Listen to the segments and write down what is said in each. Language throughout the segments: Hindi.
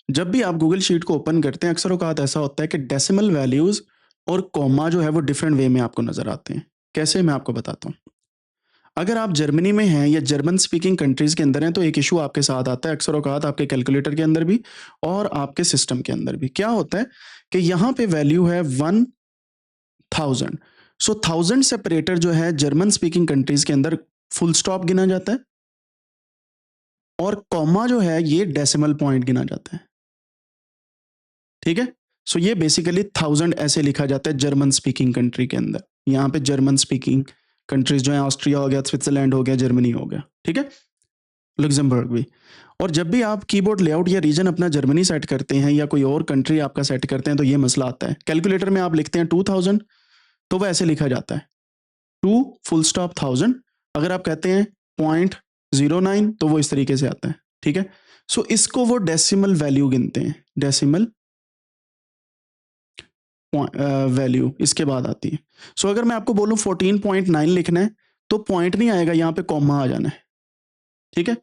जब भी आप गूगल शीट को ओपन करते हैं अक्सर औकात ऐसा होता है कि डेसिमल वैल्यूज और कॉमा जो है वो डिफरेंट वे में आपको नजर आते हैं। कैसे, मैं आपको बताता हूँ। अगर आप जर्मनी में हैं या जर्मन स्पीकिंग कंट्रीज के अंदर हैं तो एक इशू आपके साथ आता है अक्सर औकात आपके कैलकुलेटर के अंदर भी और आपके सिस्टम के अंदर भी। क्या होता है कि यहाँ पे वैल्यू है 1000। सो 1000 सेपरेटर जो है जर्मन स्पीकिंग कंट्रीज के अंदर फुल स्टॉप गिना जाता है और कॉमा जो है ये डेसिमल पॉइंट गिना जाता है। ठीक है, सो ये बेसिकली 1000 ऐसे लिखा जाता है जर्मन स्पीकिंग कंट्री के अंदर। यहाँ पे जर्मन स्पीकिंग कंट्रीज जो है ऑस्ट्रिया हो गया, स्विट्जरलैंड हो गया, जर्मनी हो गया, ठीक है, लग्जमबर्ग भी। और जब भी आप कीबोर्ड लेआउट या रीजन अपना जर्मनी सेट करते हैं या कोई और कंट्री आपका सेट करते हैं तो ये मसला आता है। कैलकुलेटर में आप लिखते हैं 2000 तो वो ऐसे लिखा जाता है 2 फुल स्टॉप 1000। अगर आप कहते हैं 0.09 तो वो इस तरीके से आता है। ठीक है, सो इसको वो डेसिमल वैल्यू गिनते हैं, डेसिमल वैल्यू इसके बाद आती है। सो अगर मैं आपको बोलूं 14.9 लिखना है तो पॉइंट नहीं आएगा, यहाँ पे कॉमा आ जाना है। ठीक है,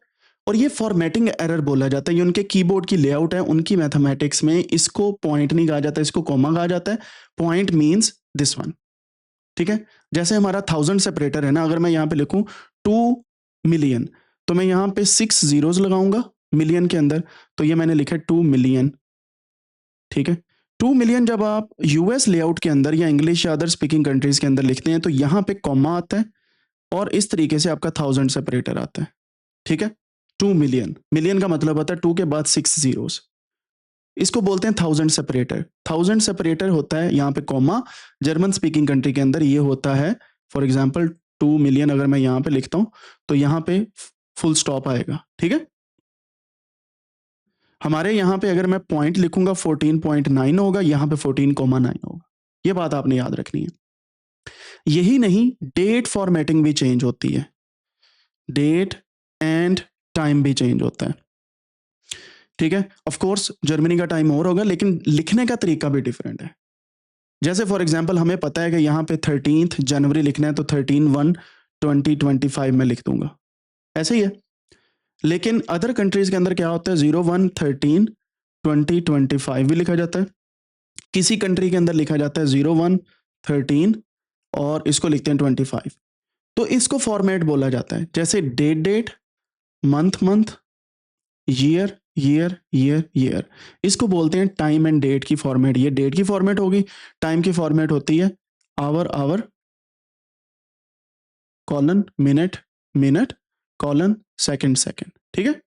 और ये फॉर्मेटिंग एरर बोला जाता है, ये उनके कीबोर्ड की लेआउट है, उनकी मैथमेटिक्स में इसको पॉइंट नहीं कहा जाता, इसको कॉमा कहा जाता है। Point means this one. ठीक है, जैसे हमारा 1000 सेपरेटर है ना, अगर मैं यहाँ पे लिखूं 2 मिलियन तो मैं यहाँ पे 6 जीरोस लगाऊंगा मिलियन के अंदर, तो ये मैंने लिखा 2 मिलियन। ठीक है, 2 मिलियन जब आप यूएस लेआउट के अंदर या इंग्लिश या अदर स्पीकिंग कंट्रीज के अंदर लिखते हैं तो यहाँ पे कॉमा आता है और इस तरीके से आपका 1000 सेपरेटर आता है। ठीक है, 2 मिलियन, मिलियन का मतलब होता है 2 के बाद 6 जीरोस, इसको बोलते हैं 1000 सेपरेटर। 1000 सेपरेटर होता है यहाँ पे कॉमा, जर्मन स्पीकिंग कंट्री के अंदर ये होता है फॉर एग्जांपल 2 मिलियन। अगर मैं यहाँ पे लिखता हूँ तो यहाँ पे फुल स्टॉप आएगा। ठीक है, हमारे यहाँ पे अगर मैं पॉइंट लिखूंगा 14.9 होगा, यहाँ पे 14,9 होगा। ये बात आपने याद रखनी है। यही नहीं, डेट फॉर्मेटिंग भी चेंज होती है, डेट एंड टाइम भी चेंज होता है। ठीक है, ऑफ कोर्स जर्मनी का टाइम और होगा लेकिन लिखने का तरीका भी डिफरेंट है। जैसे फॉर एग्जांपल हमें पता है कि यहाँ पे 13 जनवरी लिखना है तो 13/1/2025 में लिख दूंगा, ऐसे ही है। लेकिन अदर कंट्रीज के अंदर क्या होता है 01/13/2025 भी लिखा जाता है, किसी कंट्री के अंदर लिखा जाता है 01/13 और इसको लिखते हैं 25। तो इसको फॉर्मेट बोला जाता है, जैसे date date, month month, year year year year, इसको बोलते हैं टाइम एंड डेट की फॉर्मेट। ये डेट की फॉर्मेट होगी, टाइम की फॉर्मेट होती है hour hour colon minute minute colon second second. ठीक है,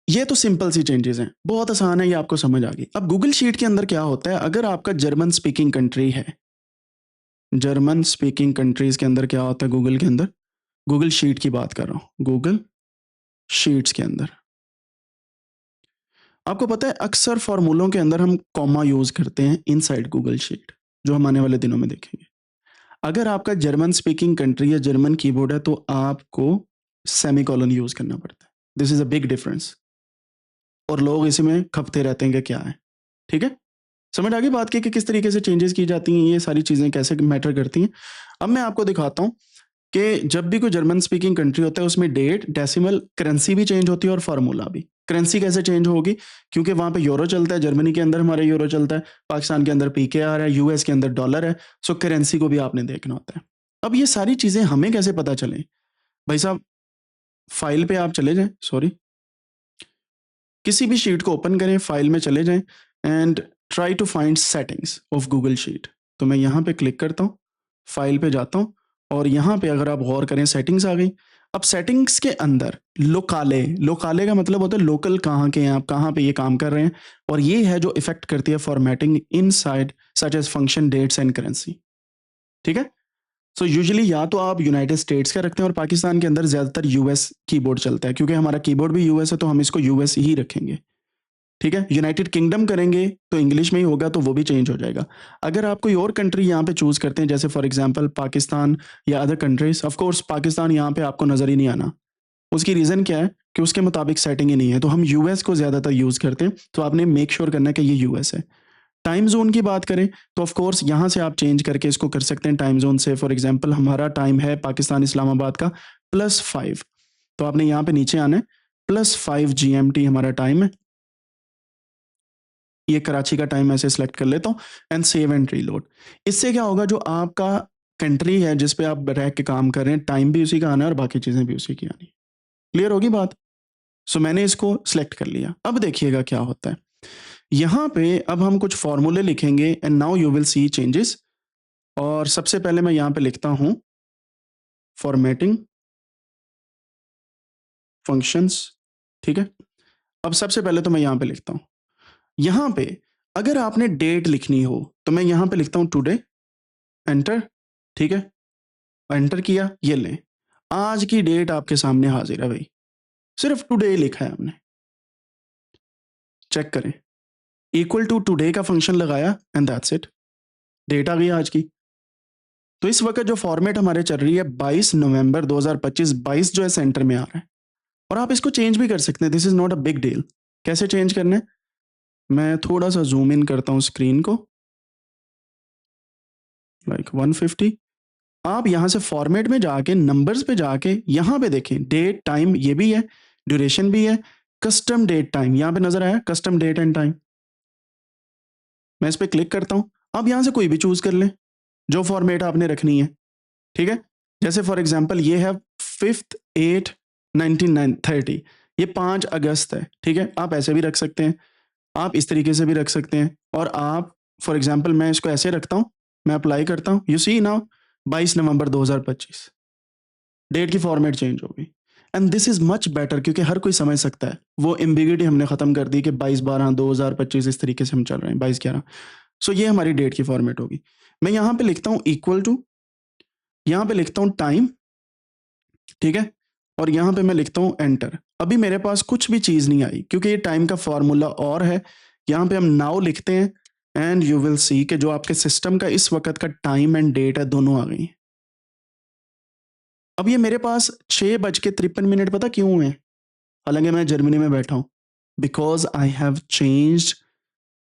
ये तो सिंपल सी चेंजेस हैं, बहुत आसान है, ये आपको समझ आ गई। अब गूगल शीट के अंदर क्या होता है, अगर आपका जर्मन स्पीकिंग कंट्री है, जर्मन स्पीकिंग कंट्रीज के अंदर क्या होता है गूगल के अंदर, गूगल शीट की बात कर रहा हूं, गूगल शीट्स के अंदर आपको पता है अक्सर फॉर्मूलों के अंदर हम कॉमा यूज करते हैं इनसाइड गूगल शीट, जो हम आने वाले दिनों में देखेंगे। अगर आपका जर्मन स्पीकिंग कंट्री या जर्मन कीबोर्ड है तो आपको सेमीकोलन यूज करना पड़ता है। This is a big difference, और लोग इसमें खपते रहते हैं कि क्या है। ठीक है, समझ आ गई बात की कि किस तरीके से चेंजेस की जाती हैं, ये सारी चीजें कैसे मैटर करती हैं। अब मैं आपको दिखाता हूं कि जब भी कोई जर्मन स्पीकिंग कंट्री होता है उसमें डेट, डेसिमल, करेंसी भी चेंज होती है और फार्मूला भी। करेंसी कैसे चेंज होगी, क्योंकि वहां पे यूरो चलता है, जर्मनी के अंदर हमारे यूरो चलता है, पाकिस्तान के अंदर पीकेआर है, यूएस के अंदर डॉलर है। सो करेंसी को भी आपने देखना होता है। अब ये सारी चीजें हमें कैसे पता चले, भाई साहब फाइल पे आप चले जाएं, सॉरी, किसी भी शीट को ओपन करें, फाइल में चले जाएं and try to find settings of Google Sheet. तो मैं यहाँ पे क्लिक करता हूँ, फाइल पे जाता हूँ और यहाँ पे अगर आप गौर करें सेटिंग्स आ गई। अब सेटिंग्स के अंदर लोकाले, लोकाले का मतलब होता है लोकल, कहाँ के हैं आप, कहाँ पे ये काम कर रहे हैं, और ये है जो इफेक्ट करती है formatting inside such as function, dates and currency. ठीक है, सो यूजुअली या तो आप यूनाइटेड स्टेट्स का रखते हैं और पाकिस्तान के अंदर ज्यादातर यूएस कीबोर्ड चलता है, क्योंकि हमारा कीबोर्ड भी यूएस है तो हम इसको यूएस ही रखेंगे। ठीक है, यूनाइटेड किंगडम करेंगे तो इंग्लिश में ही होगा तो वो भी चेंज हो जाएगा। अगर आप कोई और कंट्री यहाँ पे चूज करते हैं, जैसे फॉर एग्जांपल पाकिस्तान या other countries, of course Pakistan यहाँ पे आपको नजर ही नहीं आना। उसकी रीजन क्या है कि उसके मुताबिक सेटिंग ही नहीं है, तो हम यूएस को ज्यादातर यूज करते हैं। तो आपने मेक श्योर करना है कि ये यूएस है। टाइम जोन की बात करें तो ऑफ कोर्स यहाँ से आप चेंज करके इसको कर सकते हैं टाइम जोन से। फॉर एग्जांपल हमारा टाइम है पाकिस्तान इस्लामाबाद का +5, तो आपने यहाँ पे नीचे आना है, +5 GMT हमारा टाइम है। ये कराची का टाइम ऐसे सिलेक्ट कर लेता हूँ एंड सेव एंड रीलोड। इससे क्या होगा, जो आपका कंट्री है जिस पे आप रह के काम कर रहे हैं, टाइम भी उसी का आना है और बाकी चीज़ें भी उसी की आनी। क्लियर होगी बात? सो मैंने इसको सिलेक्ट कर लिया। अब देखिएगा क्या होता है। यहाँ पे अब हम कुछ फॉर्मूले लिखेंगे and now you will see changes. और सबसे पहले मैं यहाँ पे लिखता हूँ फॉर्मेटिंग फंक्शंस, ठीक है। अब सबसे पहले तो मैं यहाँ पे लिखता हूँ, यहाँ पे अगर आपने डेट लिखनी हो तो मैं यहाँ पे लिखता हूँ टुडे, एंटर, ठीक है। एंटर किया, ये लें, आज की डेट आपके सामने हाजिर है भाई, सिर्फ टुडे लिखा है हमने। चेक करें, इक्वल टू टुडे का फंक्शन लगाया एंड दैट्स इट, डेट आ गई आज की। तो इस वक्त जो फॉर्मेट हमारे चल रही है 22 नवंबर 2025, 22 जो है सेंटर में आ रहा है। और आप इसको चेंज भी कर सकते हैं, this is not a big deal. कैसे चेंज करना है, मैं थोड़ा सा जूम इन करता हूं स्क्रीन को, लाइक 150। आप यहां से फॉर्मेट में जाके नंबर्स पे जाके यहां पे देखें, डेट टाइम ये भी है, ड्यूरेशन भी है, कस्टम डेट टाइम यहां पे नजर आया, कस्टम डेट एंड टाइम। मैं इस पे क्लिक करता हूं, आप यहां से कोई भी चूज कर लें जो फॉर्मेट आपने रखनी है, ठीक है। जैसे फॉर एग्जांपल ये है 5/8/1930, ये 5 अगस्त है, ठीक है। आप ऐसे भी रख सकते हैं, आप इस तरीके से भी रख सकते हैं, और आप फॉर एग्जांपल मैं इसको ऐसे रखता हूं, मैं अप्लाई करता हूं, you see now 22 November 2025, date की फॉर्मेट चेंज हो गई। And this is much better, क्योंकि हर कोई समझ सकता है, वो एम्बिगिटी हमने खत्म कर दी कि 22/12/2025 इस तरीके से हम चल रहे हैं, 22/11। सो ये हमारी डेट की फॉर्मेट होगी। मैं यहां पे लिखता हूं इक्वल टू, यहां पे लिखता हूं टाइम, ठीक है, और यहां पे मैं लिखता हूं एंटर। अभी मेरे पास कुछ भी चीज नहीं आई क्योंकि ये टाइम का फॉर्मूला और है। यहां पे हम नाउ लिखते हैं एंड यू विल सी कि जो आपके सिस्टम का इस वक्त का टाइम एंड डेट है, दोनों आ गई। अब ये मेरे पास 6:53 पता क्यों है, हालांकि मैं जर्मनी में बैठा हूं, because I have change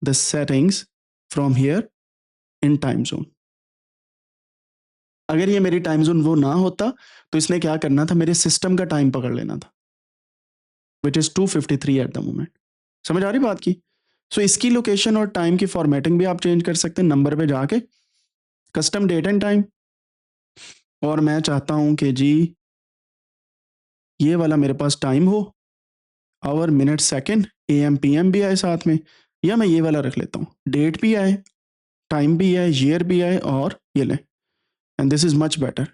the settings from here in time zone. अगर ये मेरी टाइम जोन वो ना होता तो इसने क्या करना था, मेरे सिस्टम का टाइम पकड़ लेना था, which is 2:53 at the moment. समझ आ रही बात की? सो इसकी लोकेशन और टाइम की फॉर्मेटिंग भी आप चेंज कर सकते हैं, नंबर पे जाके कस्टम डेट एंड टाइम। और मैं चाहता हूं कि जी ये वाला मेरे पास टाइम हो, our minute second, am PM भी आए साथ में, या मैं ये वाला रख लेता हूँ, डेट भी आए, टाइम भी आए, ईयर भी आए, और ये ले। And this is much better.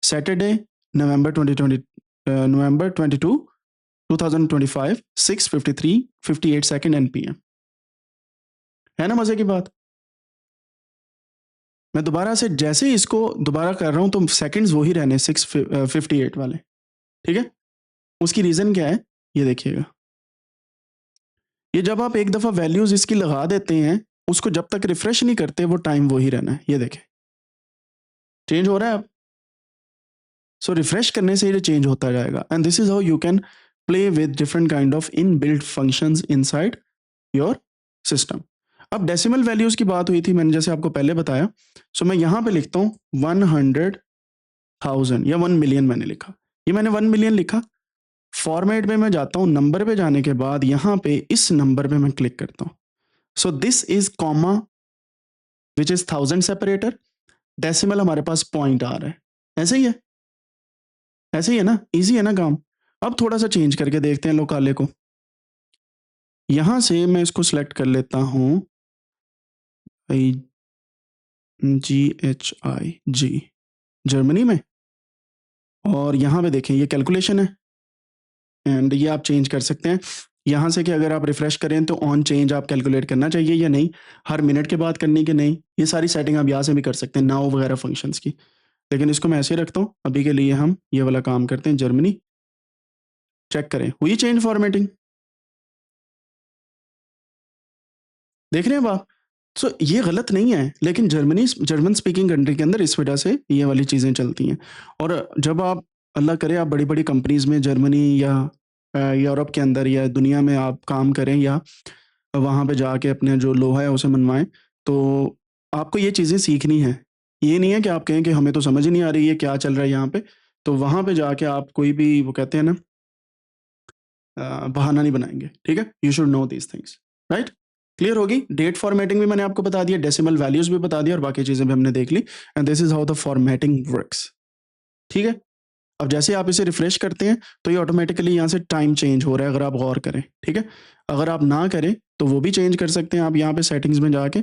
Saturday November 2020, November 22 2025, 6:53 58 second and PM. है ना मजे की बात? मैं दोबारा से जैसे ही इसको दोबारा कर रहा हूं तो सेकंड्स वही रहने 6:58 वाले, ठीक है। उसकी रीजन क्या है, ये देखिएगा, ये जब आप एक दफा वैल्यूज इसकी लगा देते हैं, उसको जब तक रिफ्रेश नहीं करते वो टाइम वही रहना है। ये देखें चेंज हो रहा है अब। सो रिफ्रेश करने से ये चेंज होता जाएगा। And this is how you can play with different kind of in built functions inside your system. अब डेसिमल वैल्यूज की बात हुई थी, मैंने जैसे आपको पहले बताया। सो मैं यहां पे लिखता हूं 100,000 या 1 मिलियन मैंने लिखा, ये मैंने 1 मिलियन लिखा। फॉर्मेट में मैं जाता हूं, नंबर पे जाने के बाद यहां पे इस नंबर पे मैं क्लिक करता हूं। So this is comma which is 1000 separator, decimal हमारे पास पॉइंट आ रहा है। ऐसे ही है, ऐसे ही है ना, इजी है ना काम। अब थोड़ा सा चेंज करके देखते हैं लोकाले को। यहां से मैं इसको सिलेक्ट कर लेता हूं, GHI, जर्मनी में, और यहां पे देखें ये कैलकुलेशन है, एंड ये आप चेंज कर सकते हैं यहां से कि अगर आप रिफ्रेश करें तो ऑन चेंज आप कैलकुलेट करना चाहिए या नहीं, हर मिनट के बाद करनी कि नहीं, ये सारी सेटिंग आप यहाँ से भी कर सकते हैं, नाउ वगैरह फंक्शंस की। लेकिन इसको मैं ऐसे ही रखता हूँ अभी के लिए, हम ये वाला काम करते हैं जर्मनी। चेक करें हुई चेंज फॉर्मेटिंग, देख रहे हैं आप? सो ये गलत नहीं है, लेकिन जर्मन स्पीकिंग कंट्री के अंदर इस वजह से ये वाली चीज़ें चलती हैं। और जब आप अल्लाह करे आप बड़ी बड़ी कंपनीज में जर्मनी या यूरोप के अंदर या दुनिया में आप काम करें, या वहाँ पे जाके अपने जो लोहा है उसे मनवाएं, तो आपको ये चीज़ें सीखनी है। ये नहीं है कि आप कहें कि हमें तो समझ ही नहीं आ रही है क्या चल रहा है यहाँ पे। तो वहाँ पे जाके आप कोई भी वो कहते हैं ना बहाना नहीं बनाएंगे, ठीक है। You should know these things, right. Clear होगी? डेट फॉर्मेटिंग भी मैंने आपको बता दिया, डेसिमल वैल्यूज भी बता दिया और बाकी चीजें भी हमने देख ली। And this is how the formatting works. ठीक है, अब जैसे आप इसे रिफ्रेश करते हैं तो ये ऑटोमेटिकली यहाँ से टाइम चेंज हो रहा है, अगर आप गौर करें। ठीक है, अगर आप ना करें तो वो भी चेंज कर सकते हैं आप यहाँ पे सेटिंग्स में जाके।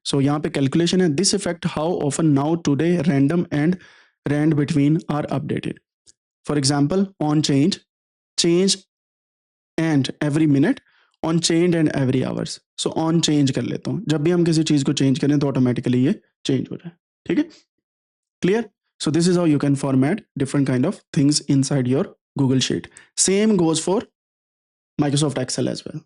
सो यहाँ पे कैलकुलेशन है, this effect how often now today random and rand between are updated. For example on change and every minute, on change and every hours. So on change कर लेता हूँ, जब भी हम किसी चीज को चेंज करें तो ऑटोमेटिकली ये चेंज हो रहा है। ठीक है, clear? So this is how you can format different kind of things inside your Google Sheet. Same goes for Microsoft Excel as well.